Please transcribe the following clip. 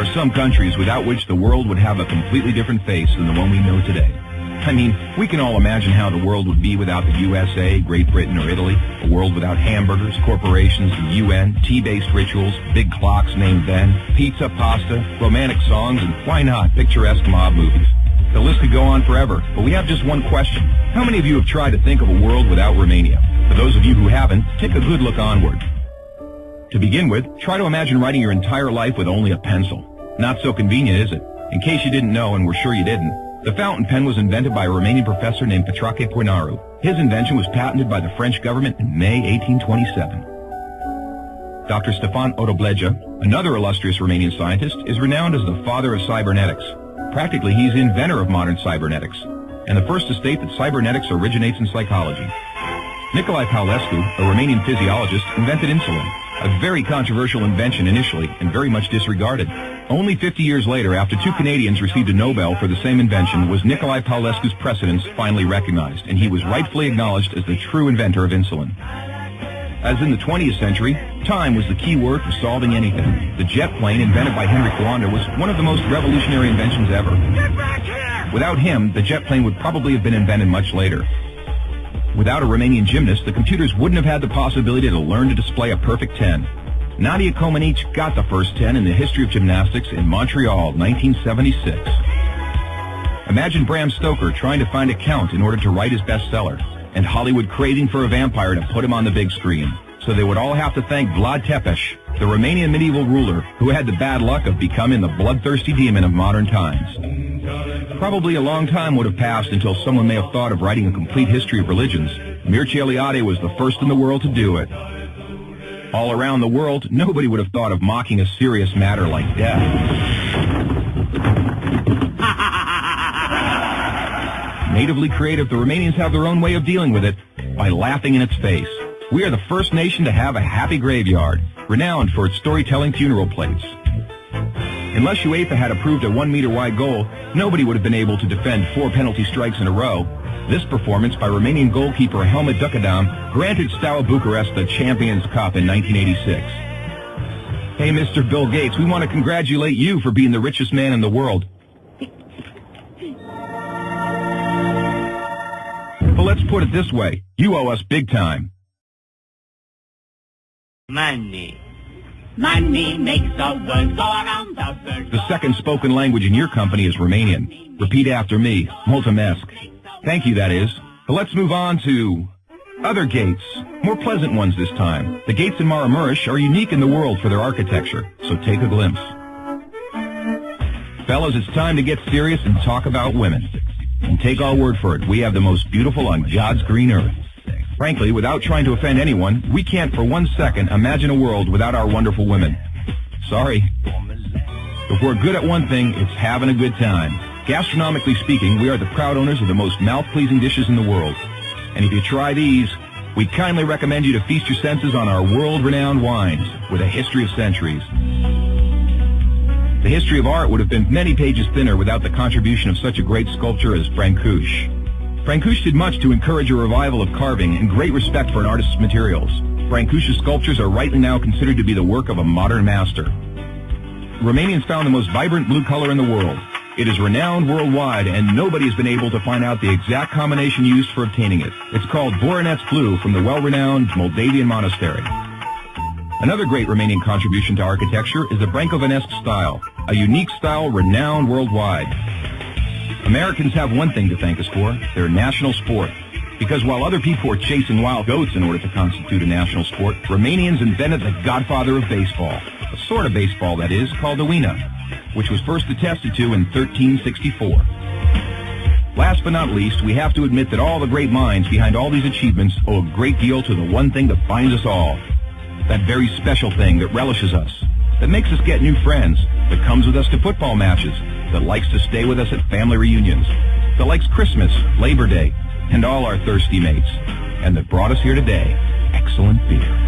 are some countries without which the world would have a completely different face than the one we know today. I mean, we can all imagine how the world would be without the USA, Great Britain, or Italy. A world without hamburgers, corporations, the UN, tea-based rituals, big clocks named Ben, pizza, pasta, romantic songs, and why not, picturesque mob movies. The list could go on forever, but we have just one question. How many of you have tried to think of a world without Romania? For those of you who haven't, take a good look onward. To begin with, try to imagine writing your entire life with only a pencil. Not so convenient, is it? In case you didn't know, and we're sure you didn't, the fountain pen was invented by a Romanian professor named Petrache Poenaru. His invention was patented by the French government in May 1827. Dr. Stefan Odobleja, another illustrious Romanian scientist, is renowned as the father of cybernetics. Practically, he's the inventor of modern cybernetics, and the first to state that cybernetics originates in psychology. Nicolae Paulescu, a Romanian physiologist, invented insulin, a very controversial invention initially and very much disregarded. Only 50 years later, after two Canadians received a Nobel for the same invention, was Nicolae Paulescu's precedence finally recognized, and he was rightfully acknowledged as the true inventor of insulin. As in the 20th century, time was the key word for solving anything. The jet plane, invented by Henry Coanda, was one of the most revolutionary inventions ever. Get back here! Without him, the jet plane would probably have been invented much later. Without a Romanian gymnast, the computers wouldn't have had the possibility to learn to display a perfect 10. Nadia Comaneci got the first 10 in the history of gymnastics in Montreal, 1976. Imagine Bram Stoker trying to find a count in order to write his bestseller, and Hollywood craving for a vampire to put him on the big screen. So they would all have to thank Vlad Tepes, the Romanian medieval ruler who had the bad luck of becoming the bloodthirsty demon of modern times. Probably a long time would have passed until someone may have thought of writing a complete history of religions. Mircea Eliade was the first in the world to do it. All around the world, nobody would have thought of mocking a serious matter like death. Natively creative, the Romanians have their own way of dealing with it, by laughing in its face. We are the first nation to have a happy graveyard, renowned for its storytelling funeral plates. Unless UEFA had approved a 1-meter-wide goal, nobody would have been able to defend 4 penalty strikes in a row. This performance by Romanian goalkeeper Helmut Ducadam granted Steaua Bucharest the Champions Cup in 1986. Hey, Mr. Bill Gates, we want to congratulate you for being the richest man in the world. But let's put it this way, you owe us big time. Money. Money makes the world go around the world. The second spoken language in your company is Romanian. Repeat after me, mulțumesc. Thank you, that is. But let's move on to other gates, more pleasant ones this time. The gates in Maramureș are unique in the world for their architecture, so take a glimpse. Fellas, it's time to get serious and talk about women. And take our word for it, we have the most beautiful on God's green earth. Frankly, without trying to offend anyone, we can't for 1 second imagine a world without our wonderful women. Sorry. If we're good at one thing, it's having a good time. Gastronomically speaking, we are the proud owners of the most mouth-pleasing dishes in the world. And if you try these, we kindly recommend you to feast your senses on our world-renowned wines with a history of centuries. The history of art would have been many pages thinner without the contribution of such a great sculptor as Francuș. Francuș did much to encourage a revival of carving and great respect for an artist's materials. Francuș's sculptures are rightly now considered to be the work of a modern master. Romanians found the most vibrant blue color in the world. It is renowned worldwide, and nobody has been able to find out the exact combination used for obtaining it. It's called Voronezh blue from the well-renowned Moldavian monastery. Another great Romanian contribution to architecture is the Brâncovenesque style, a unique style renowned worldwide. Americans have one thing to thank us for, their national sport. Because while other people were chasing wild goats in order to constitute a national sport, Romanians invented the godfather of baseball, a sort of baseball that is, called the Uina, which was first attested to in 1364. Last but not least, we have to admit that all the great minds behind all these achievements owe a great deal to the one thing that binds us all. That very special thing that relishes us, that makes us get new friends, that comes with us to football matches, that likes to stay with us at family reunions, that likes Christmas, Labor Day, and all our thirsty mates, and that brought us here today, excellent beer.